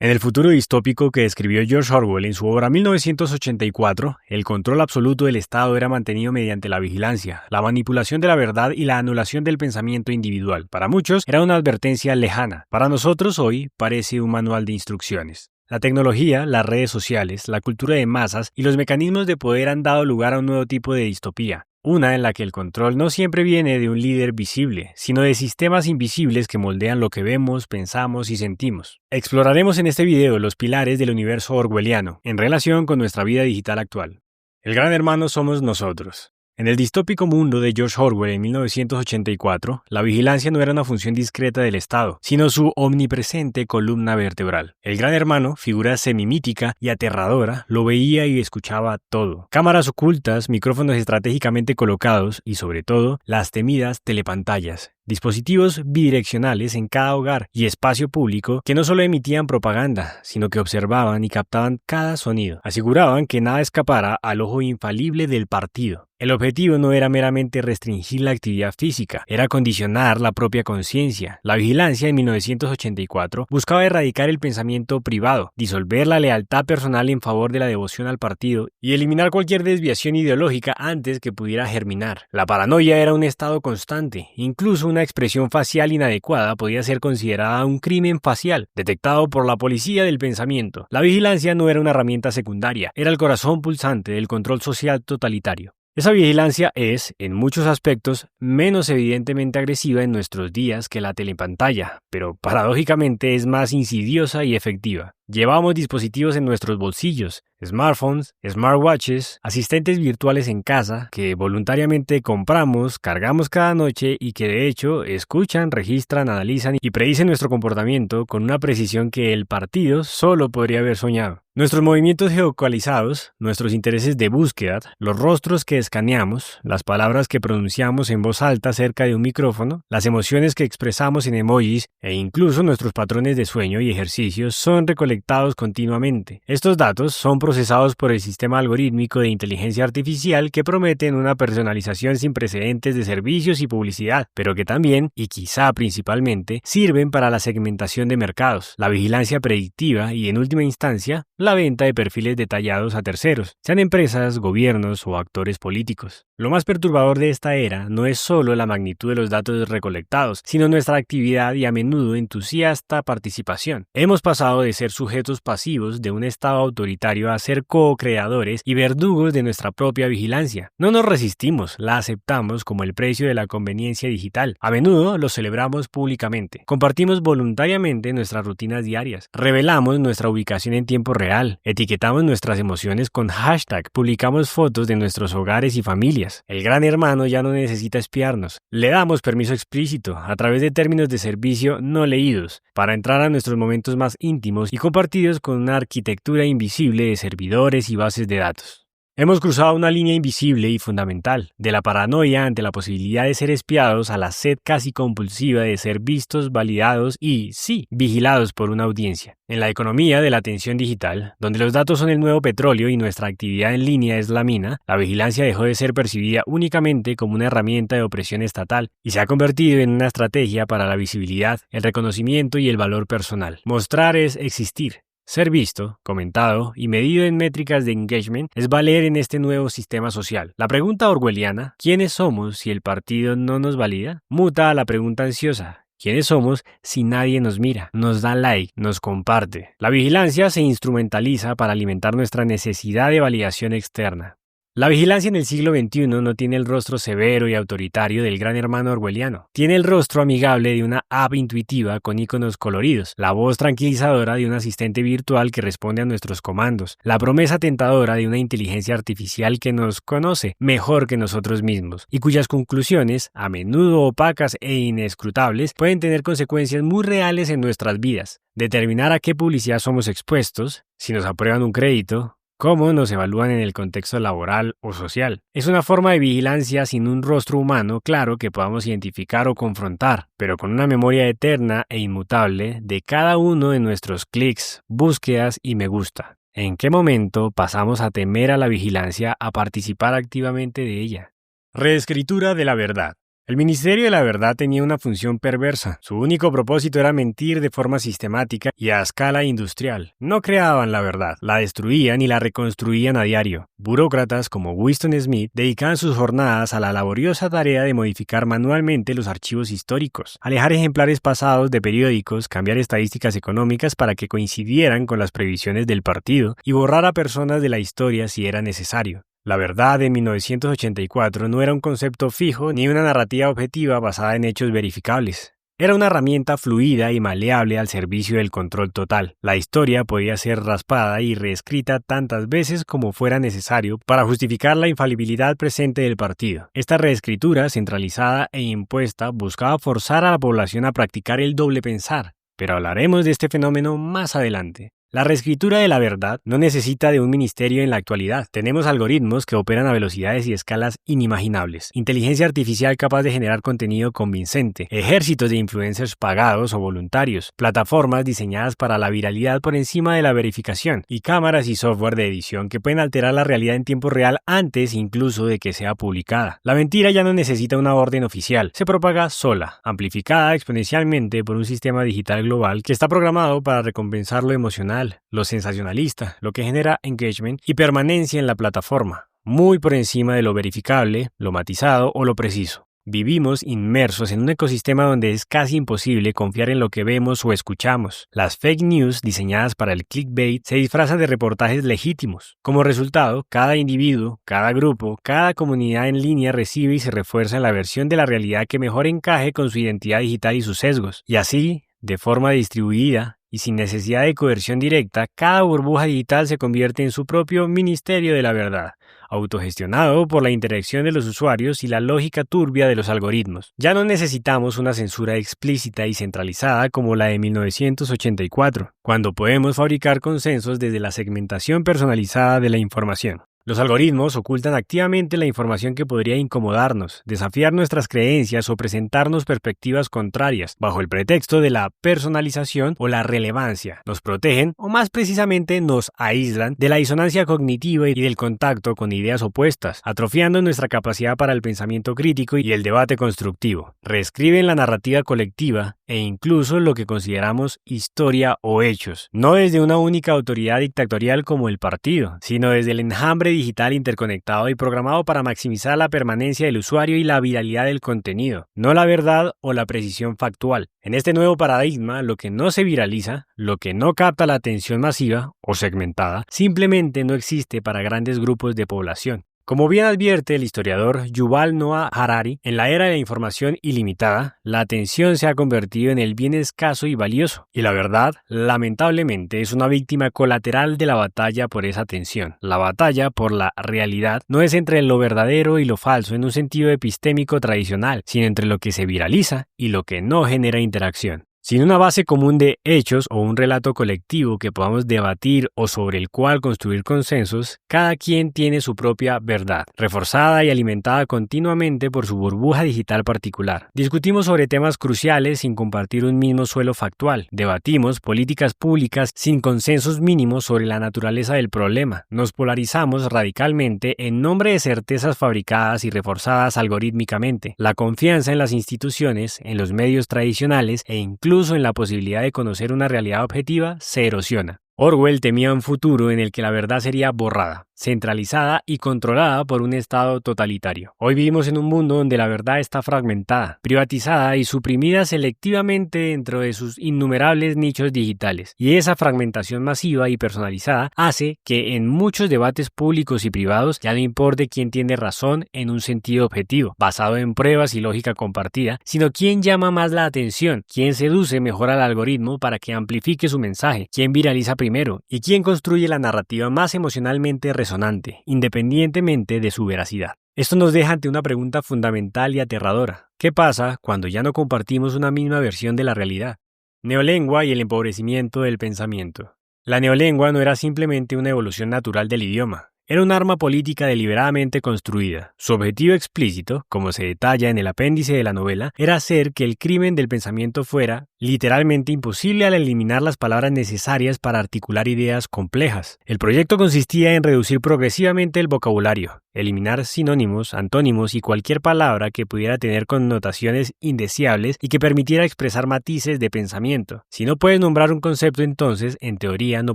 En el futuro distópico que describió George Orwell en su obra 1984, el control absoluto del Estado era mantenido mediante la vigilancia, la manipulación de la verdad y la anulación del pensamiento individual. Para muchos era una advertencia lejana. Para nosotros hoy parece un manual de instrucciones. La tecnología, las redes sociales, la cultura de masas y los mecanismos de poder han dado lugar a un nuevo tipo de distopía. Una en la que el control no siempre viene de un líder visible, sino de sistemas invisibles que moldean lo que vemos, pensamos y sentimos. Exploraremos en este video los pilares del universo orwelliano en relación con nuestra vida digital actual. El gran hermano somos nosotros. En el distópico mundo de George Orwell en 1984, la vigilancia no era una función discreta del Estado, sino su omnipresente columna vertebral. El gran hermano, figura semimítica y aterradora, lo veía y escuchaba todo. Cámaras ocultas, micrófonos estratégicamente colocados y, sobre todo, las temidas telepantallas. Dispositivos bidireccionales en cada hogar y espacio público que no solo emitían propaganda, sino que observaban y captaban cada sonido. Aseguraban que nada escapara al ojo infalible del partido. El objetivo no era meramente restringir la actividad física, era condicionar la propia conciencia. La vigilancia en 1984 buscaba erradicar el pensamiento privado, disolver la lealtad personal en favor de la devoción al partido y eliminar cualquier desviación ideológica antes que pudiera germinar. La paranoia era un estado constante, incluso una expresión facial inadecuada podía ser considerada un crimen facial, detectado por la policía del pensamiento. La vigilancia no era una herramienta secundaria, era el corazón pulsante del control social totalitario. Esa vigilancia es, en muchos aspectos, menos evidentemente agresiva en nuestros días que la telepantalla, pero paradójicamente es más insidiosa y efectiva. Llevamos dispositivos en nuestros bolsillos, smartphones, smartwatches, asistentes virtuales en casa que voluntariamente compramos, cargamos cada noche y que de hecho escuchan, registran, analizan y predicen nuestro comportamiento con una precisión que el partido solo podría haber soñado. Nuestros movimientos geolocalizados, nuestros intereses de búsqueda, los rostros que escaneamos, las palabras que pronunciamos en voz alta cerca de un micrófono, las emociones que expresamos en emojis e incluso nuestros patrones de sueño y ejercicios son recolectados continuamente. Estos datos son procesados por el sistema algorítmico de inteligencia artificial que prometen una personalización sin precedentes de servicios y publicidad, pero que también, y quizá principalmente, sirven para la segmentación de mercados, la vigilancia predictiva y, en última instancia, la venta de perfiles detallados a terceros, sean empresas, gobiernos o actores políticos. Lo más perturbador de esta era no es solo la magnitud de los datos recolectados, sino nuestra actividad y a menudo entusiasta participación. Hemos pasado de ser sujetos pasivos de un estado autoritario a ser co-creadores y verdugos de nuestra propia vigilancia. No nos resistimos, la aceptamos como el precio de la conveniencia digital. A menudo lo celebramos públicamente. Compartimos voluntariamente nuestras rutinas diarias. Revelamos nuestra ubicación en tiempo real. Etiquetamos nuestras emociones con hashtag. Publicamos fotos de nuestros hogares y familias. El gran hermano ya no necesita espiarnos. Le damos permiso explícito, a través de términos de servicio no leídos, para entrar a nuestros momentos más íntimos y compartidos con una arquitectura invisible de servidores y bases de datos. Hemos cruzado una línea invisible y fundamental, de la paranoia ante la posibilidad de ser espiados a la sed casi compulsiva de ser vistos, validados y, sí, vigilados por una audiencia. En la economía de la atención digital, donde los datos son el nuevo petróleo y nuestra actividad en línea es la mina, la vigilancia dejó de ser percibida únicamente como una herramienta de opresión estatal y se ha convertido en una estrategia para la visibilidad, el reconocimiento y el valor personal. Mostrar es existir. Ser visto, comentado y medido en métricas de engagement es valer en este nuevo sistema social. La pregunta orwelliana, ¿quiénes somos si el partido no nos valida?, muta a la pregunta ansiosa, ¿quiénes somos si nadie nos mira, nos da like, nos comparte? La vigilancia se instrumentaliza para alimentar nuestra necesidad de validación externa. La vigilancia en el siglo XXI no tiene el rostro severo y autoritario del gran hermano orwelliano. Tiene el rostro amigable de una app intuitiva con iconos coloridos, la voz tranquilizadora de un asistente virtual que responde a nuestros comandos, la promesa tentadora de una inteligencia artificial que nos conoce mejor que nosotros mismos y cuyas conclusiones, a menudo opacas e inescrutables, pueden tener consecuencias muy reales en nuestras vidas. Determinar a qué publicidad somos expuestos, si nos aprueban un crédito, cómo nos evalúan en el contexto laboral o social. Es una forma de vigilancia sin un rostro humano claro que podamos identificar o confrontar, pero con una memoria eterna e inmutable de cada uno de nuestros clics, búsquedas y me gusta. ¿En qué momento pasamos a temer a la vigilancia a participar activamente de ella? Reescritura de la verdad. El Ministerio de la Verdad tenía una función perversa. Su único propósito era mentir de forma sistemática y a escala industrial. No creaban la verdad, la destruían y la reconstruían a diario. Burócratas como Winston Smith dedicaban sus jornadas a la laboriosa tarea de modificar manualmente los archivos históricos, alejar ejemplares pasados de periódicos, cambiar estadísticas económicas para que coincidieran con las previsiones del partido y borrar a personas de la historia si era necesario. La verdad de 1984 no era un concepto fijo ni una narrativa objetiva basada en hechos verificables. Era una herramienta fluida y maleable al servicio del control total. La historia podía ser raspada y reescrita tantas veces como fuera necesario para justificar la infalibilidad presente del partido. Esta reescritura, centralizada e impuesta, buscaba forzar a la población a practicar el doble pensar, pero hablaremos de este fenómeno más adelante. La reescritura de la verdad no necesita de un ministerio en la actualidad. Tenemos algoritmos que operan a velocidades y escalas inimaginables, inteligencia artificial capaz de generar contenido convincente, ejércitos de influencers pagados o voluntarios, plataformas diseñadas para la viralidad por encima de la verificación y cámaras y software de edición que pueden alterar la realidad en tiempo real antes incluso de que sea publicada. La mentira ya no necesita una orden oficial, se propaga sola, amplificada exponencialmente por un sistema digital global que está programado para recompensar lo emocional, lo sensacionalista, lo que genera engagement y permanencia en la plataforma, muy por encima de lo verificable, lo matizado o lo preciso. Vivimos inmersos en un ecosistema donde es casi imposible confiar en lo que vemos o escuchamos. Las fake news diseñadas para el clickbait se disfrazan de reportajes legítimos. Como resultado, cada individuo, cada grupo, cada comunidad en línea recibe y se refuerza la versión de la realidad que mejor encaje con su identidad digital y sus sesgos. Y así, de forma distribuida, y sin necesidad de coerción directa, cada burbuja digital se convierte en su propio ministerio de la verdad, autogestionado por la interacción de los usuarios y la lógica turbia de los algoritmos. Ya no necesitamos una censura explícita y centralizada como la de 1984, cuando podemos fabricar consensos desde la segmentación personalizada de la información. Los algoritmos ocultan activamente la información que podría incomodarnos, desafiar nuestras creencias o presentarnos perspectivas contrarias, bajo el pretexto de la personalización o la relevancia. Nos protegen, o más precisamente nos aíslan, de la disonancia cognitiva y del contacto con ideas opuestas, atrofiando nuestra capacidad para el pensamiento crítico y el debate constructivo. Reescriben la narrativa colectiva e incluso lo que consideramos historia o hechos, no desde una única autoridad dictatorial como el partido, sino desde el enjambre digital interconectado y programado para maximizar la permanencia del usuario y la viralidad del contenido, no la verdad o la precisión factual. En este nuevo paradigma, lo que no se viraliza, lo que no capta la atención masiva o segmentada, simplemente no existe para grandes grupos de población. Como bien advierte el historiador Yuval Noah Harari, en la era de la información ilimitada, la atención se ha convertido en el bien escaso y valioso, y la verdad, lamentablemente, es una víctima colateral de la batalla por esa atención. La batalla por la realidad no es entre lo verdadero y lo falso en un sentido epistémico tradicional, sino entre lo que se viraliza y lo que no genera interacción. Sin una base común de hechos o un relato colectivo que podamos debatir o sobre el cual construir consensos, cada quien tiene su propia verdad, reforzada y alimentada continuamente por su burbuja digital particular. Discutimos sobre temas cruciales sin compartir un mismo suelo factual. Debatimos políticas públicas sin consensos mínimos sobre la naturaleza del problema. Nos polarizamos radicalmente en nombre de certezas fabricadas y reforzadas algorítmicamente. La confianza en las instituciones, en los medios tradicionales e incluso en la posibilidad de conocer una realidad objetiva se erosiona. Orwell temía un futuro en el que la verdad sería borrada, centralizada y controlada por un Estado totalitario. Hoy vivimos en un mundo donde la verdad está fragmentada, privatizada y suprimida selectivamente dentro de sus innumerables nichos digitales. Y esa fragmentación masiva y personalizada hace que en muchos debates públicos y privados ya no importe quién tiene razón en un sentido objetivo, basado en pruebas y lógica compartida, sino quién llama más la atención, quién seduce mejor al algoritmo para que amplifique su mensaje, quién viraliza primero y quién construye la narrativa más emocionalmente resonante, independientemente de su veracidad. Esto nos deja ante una pregunta fundamental y aterradora. ¿Qué pasa cuando ya no compartimos una misma versión de la realidad? Neolengua y el empobrecimiento del pensamiento. La neolengua no era simplemente una evolución natural del idioma. Era un arma política deliberadamente construida. Su objetivo explícito, como se detalla en el apéndice de la novela, era hacer que el crimen del pensamiento fuera literalmente imposible al eliminar las palabras necesarias para articular ideas complejas. El proyecto consistía en reducir progresivamente el vocabulario, eliminar sinónimos, antónimos y cualquier palabra que pudiera tener connotaciones indeseables y que permitiera expresar matices de pensamiento. Si no puedes nombrar un concepto, entonces, en teoría, no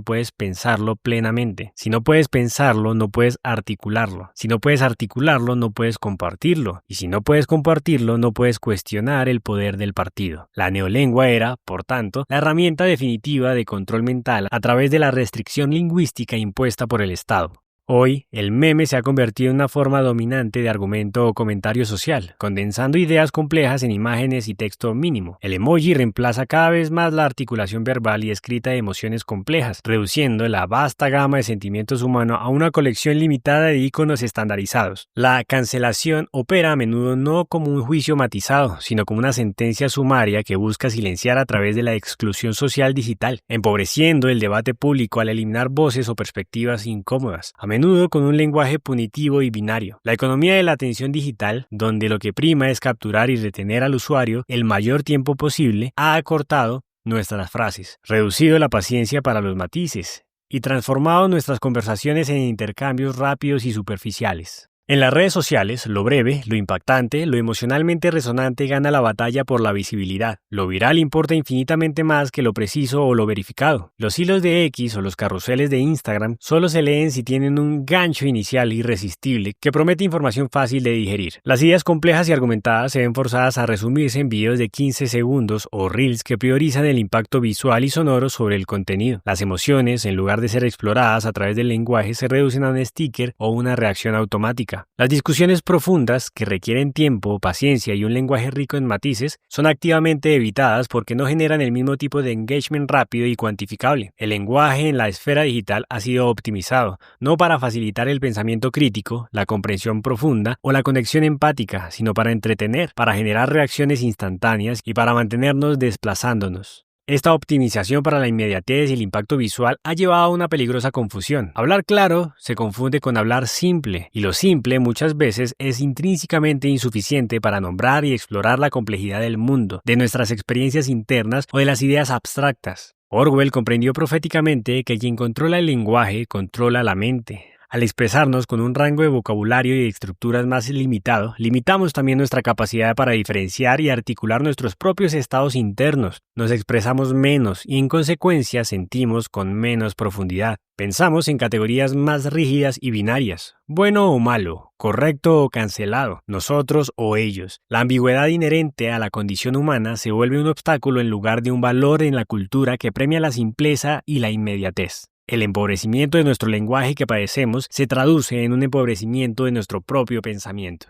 puedes pensarlo plenamente. Si no puedes pensarlo, no puedes articularlo. Si no puedes articularlo, no puedes compartirlo. Y si no puedes compartirlo, no puedes cuestionar el poder del partido. La neolengua era, por tanto, la herramienta definitiva de control mental a través de la restricción lingüística impuesta por el Estado. Hoy, el meme se ha convertido en una forma dominante de argumento o comentario social, condensando ideas complejas en imágenes y texto mínimo. El emoji reemplaza cada vez más la articulación verbal y escrita de emociones complejas, reduciendo la vasta gama de sentimientos humanos a una colección limitada de iconos estandarizados. La cancelación opera a menudo no como un juicio matizado, sino como una sentencia sumaria que busca silenciar a través de la exclusión social digital, empobreciendo el debate público al eliminar voces o perspectivas incómodas. A menudo con un lenguaje punitivo y binario. La economía de la atención digital, donde lo que prima es capturar y retener al usuario el mayor tiempo posible, ha acortado nuestras frases, reducido la paciencia para los matices y transformado nuestras conversaciones en intercambios rápidos y superficiales. En las redes sociales, lo breve, lo impactante, lo emocionalmente resonante gana la batalla por la visibilidad. Lo viral importa infinitamente más que lo preciso o lo verificado. Los hilos de X o los carruseles de Instagram solo se leen si tienen un gancho inicial irresistible que promete información fácil de digerir. Las ideas complejas y argumentadas se ven forzadas a resumirse en videos de 15 segundos o reels que priorizan el impacto visual y sonoro sobre el contenido. Las emociones, en lugar de ser exploradas a través del lenguaje, se reducen a un sticker o una reacción automática. Las discusiones profundas, que requieren tiempo, paciencia y un lenguaje rico en matices, son activamente evitadas porque no generan el mismo tipo de engagement rápido y cuantificable. El lenguaje en la esfera digital ha sido optimizado, no para facilitar el pensamiento crítico, la comprensión profunda o la conexión empática, sino para entretener, para generar reacciones instantáneas y para mantenernos desplazándonos. Esta optimización para la inmediatez y el impacto visual ha llevado a una peligrosa confusión. Hablar claro se confunde con hablar simple, y lo simple muchas veces es intrínsecamente insuficiente para nombrar y explorar la complejidad del mundo, de nuestras experiencias internas o de las ideas abstractas. Orwell comprendió proféticamente que quien controla el lenguaje controla la mente. Al expresarnos con un rango de vocabulario y de estructuras más limitado, limitamos también nuestra capacidad para diferenciar y articular nuestros propios estados internos. Nos expresamos menos y en consecuencia sentimos con menos profundidad. Pensamos en categorías más rígidas y binarias, bueno o malo, correcto o cancelado, nosotros o ellos. La ambigüedad inherente a la condición humana se vuelve un obstáculo en lugar de un valor en la cultura que premia la simpleza y la inmediatez. El empobrecimiento de nuestro lenguaje que padecemos se traduce en un empobrecimiento de nuestro propio pensamiento.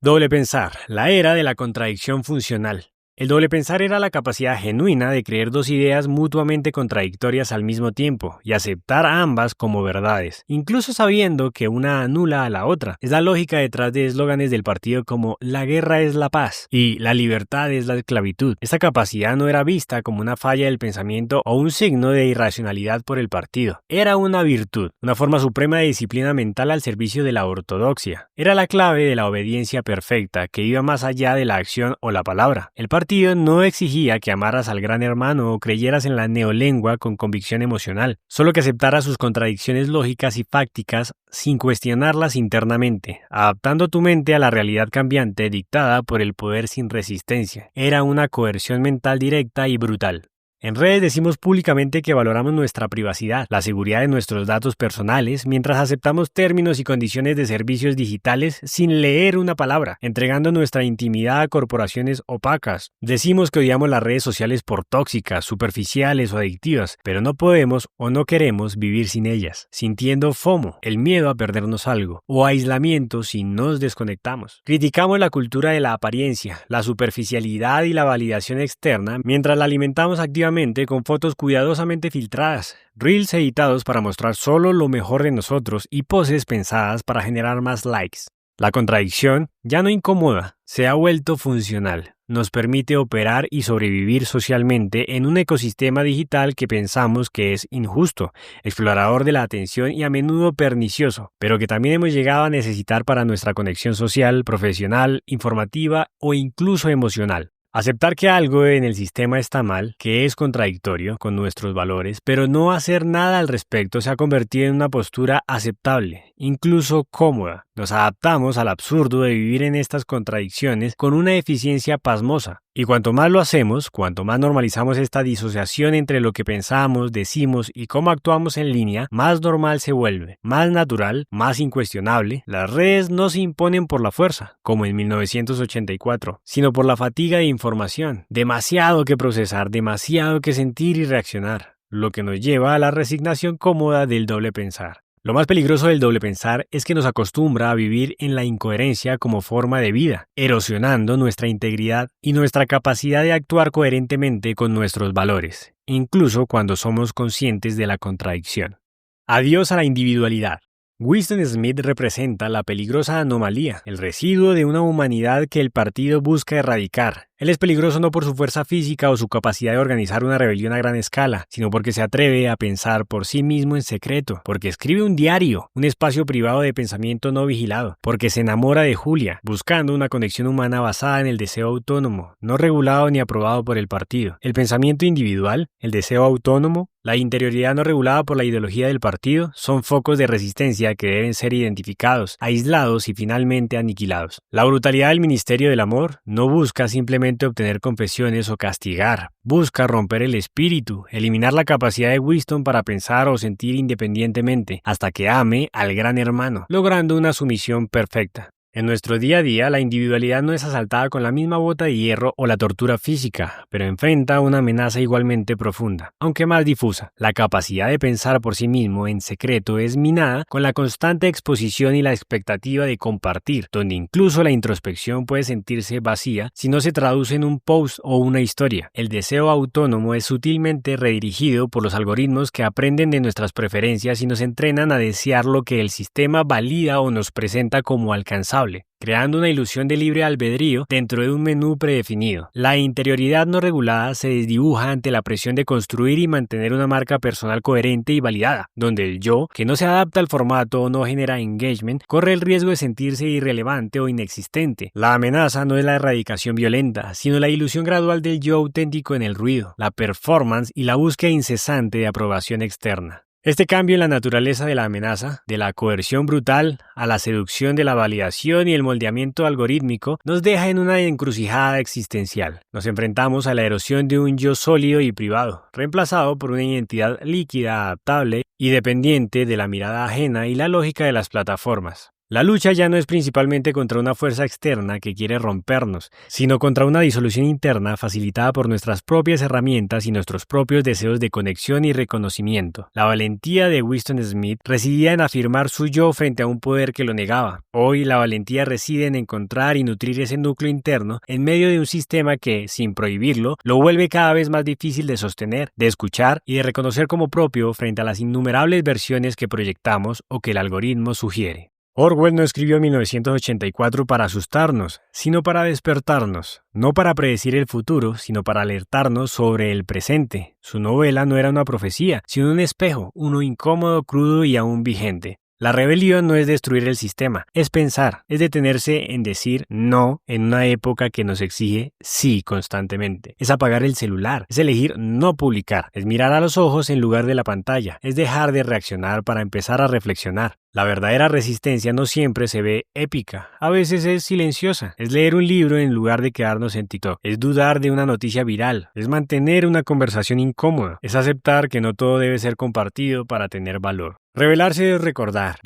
Doble pensar, la era de la contradicción funcional. El doble pensar era la capacidad genuina de creer dos ideas mutuamente contradictorias al mismo tiempo y aceptar ambas como verdades, incluso sabiendo que una anula a la otra. Es la lógica detrás de eslóganes del partido como "la guerra es la paz" y "la libertad es la esclavitud". Esta capacidad no era vista como una falla del pensamiento o un signo de irracionalidad por el partido. Era una virtud, una forma suprema de disciplina mental al servicio de la ortodoxia. Era la clave de la obediencia perfecta que iba más allá de la acción o la palabra. El partido no exigía que amaras al gran hermano o creyeras en la neolengua con convicción emocional, solo que aceptaras sus contradicciones lógicas y fácticas sin cuestionarlas internamente, adaptando tu mente a la realidad cambiante dictada por el poder sin resistencia. Era una coerción mental directa y brutal. En redes decimos públicamente que valoramos nuestra privacidad, la seguridad de nuestros datos personales, mientras aceptamos términos y condiciones de servicios digitales sin leer una palabra, entregando nuestra intimidad a corporaciones opacas. Decimos que odiamos las redes sociales por tóxicas, superficiales o adictivas, pero no podemos o no queremos vivir sin ellas, sintiendo FOMO, el miedo a perdernos algo, o aislamiento si nos desconectamos. Criticamos la cultura de la apariencia, la superficialidad y la validación externa, mientras la alimentamos activamente con fotos cuidadosamente filtradas, reels editados para mostrar solo lo mejor de nosotros y poses pensadas para generar más likes. La contradicción, ya no incomoda, se ha vuelto funcional. Nos permite operar y sobrevivir socialmente en un ecosistema digital que pensamos que es injusto, explorador de la atención y a menudo pernicioso, pero que también hemos llegado a necesitar para nuestra conexión social, profesional, informativa o incluso emocional. Aceptar que algo en el sistema está mal, que es contradictorio con nuestros valores, pero no hacer nada al respecto se ha convertido en una postura aceptable, incluso cómoda. Nos adaptamos al absurdo de vivir en estas contradicciones con una eficiencia pasmosa. Y cuanto más lo hacemos, cuanto más normalizamos esta disociación entre lo que pensamos, decimos y cómo actuamos en línea, más normal se vuelve, más natural, más incuestionable. Las redes no se imponen por la fuerza, como en 1984, sino por la fatiga de información. Demasiado que procesar, demasiado que sentir y reaccionar, lo que nos lleva a la resignación cómoda del doble pensar. Lo más peligroso del doble pensar es que nos acostumbra a vivir en la incoherencia como forma de vida, erosionando nuestra integridad y nuestra capacidad de actuar coherentemente con nuestros valores, incluso cuando somos conscientes de la contradicción. Adiós a la individualidad. Winston Smith representa la peligrosa anomalía, el residuo de una humanidad que el partido busca erradicar. Él es peligroso no por su fuerza física o su capacidad de organizar una rebelión a gran escala, sino porque se atreve a pensar por sí mismo en secreto, porque escribe un diario, un espacio privado de pensamiento no vigilado, porque se enamora de Julia, buscando una conexión humana basada en el deseo autónomo, no regulado ni aprobado por el partido. El pensamiento individual, el deseo autónomo, la interioridad no regulada por la ideología del partido son focos de resistencia que deben ser identificados, aislados y finalmente aniquilados. La brutalidad del ministerio del amor no busca simplemente obtener confesiones o castigar, busca romper el espíritu, eliminar la capacidad de Winston para pensar o sentir independientemente, hasta que ame al gran hermano, logrando una sumisión perfecta. En nuestro día a día, la individualidad no es asaltada con la misma bota de hierro o la tortura física, pero enfrenta una amenaza igualmente profunda, aunque más difusa. La capacidad de pensar por sí mismo en secreto es minada con la constante exposición y la expectativa de compartir, donde incluso la introspección puede sentirse vacía si no se traduce en un post o una historia. El deseo autónomo es sutilmente redirigido por los algoritmos que aprenden de nuestras preferencias y nos entrenan a desear lo que el sistema valida o nos presenta como alcanzable, creando una ilusión de libre albedrío dentro de un menú predefinido. La interioridad no regulada se desdibuja ante la presión de construir y mantener una marca personal coherente y validada, donde el yo, que no se adapta al formato o no genera engagement, corre el riesgo de sentirse irrelevante o inexistente. La amenaza no es la erradicación violenta, sino la ilusión gradual del yo auténtico en el ruido, la performance y la búsqueda incesante de aprobación externa. Este cambio en la naturaleza de la amenaza, de la coerción brutal a la seducción de la validación y el moldeamiento algorítmico, nos deja en una encrucijada existencial. Nos enfrentamos a la erosión de un yo sólido y privado, reemplazado por una identidad líquida, adaptable y dependiente de la mirada ajena y la lógica de las plataformas. La lucha ya no es principalmente contra una fuerza externa que quiere rompernos, sino contra una disolución interna facilitada por nuestras propias herramientas y nuestros propios deseos de conexión y reconocimiento. La valentía de Winston Smith residía en afirmar su yo frente a un poder que lo negaba. Hoy la valentía reside en encontrar y nutrir ese núcleo interno en medio de un sistema que, sin prohibirlo, lo vuelve cada vez más difícil de sostener, de escuchar y de reconocer como propio frente a las innumerables versiones que proyectamos o que el algoritmo sugiere. Orwell no escribió 1984 para asustarnos, sino para despertarnos, no para predecir el futuro, sino para alertarnos sobre el presente. Su novela no era una profecía, sino un espejo, uno incómodo, crudo y aún vigente. La rebelión no es destruir el sistema, es pensar, es detenerse en decir no en una época que nos exige sí constantemente. Es apagar el celular, es elegir no publicar, es mirar a los ojos en lugar de la pantalla, es dejar de reaccionar para empezar a reflexionar. La verdadera resistencia no siempre se ve épica, a veces es silenciosa, es leer un libro en lugar de quedarnos en TikTok, es dudar de una noticia viral, es mantener una conversación incómoda, es aceptar que no todo debe ser compartido para tener valor. Revelarse es recordar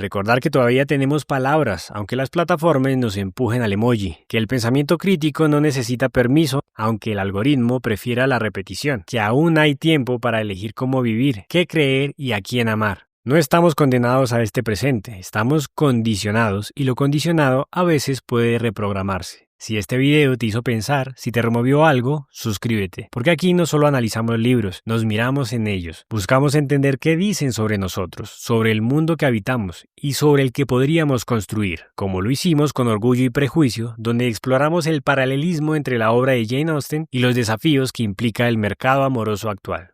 que todavía tenemos palabras, aunque las plataformas nos empujen al emoji, que el pensamiento crítico no necesita permiso, aunque el algoritmo prefiera la repetición, que aún hay tiempo para elegir cómo vivir, qué creer y a quién amar. No estamos condenados a este presente, estamos condicionados y lo condicionado a veces puede reprogramarse. Si este video te hizo pensar, si te removió algo, suscríbete, porque aquí no solo analizamos libros, nos miramos en ellos, buscamos entender qué dicen sobre nosotros, sobre el mundo que habitamos y sobre el que podríamos construir, como lo hicimos con Orgullo y Prejuicio, donde exploramos el paralelismo entre la obra de Jane Austen y los desafíos que implica el mercado amoroso actual.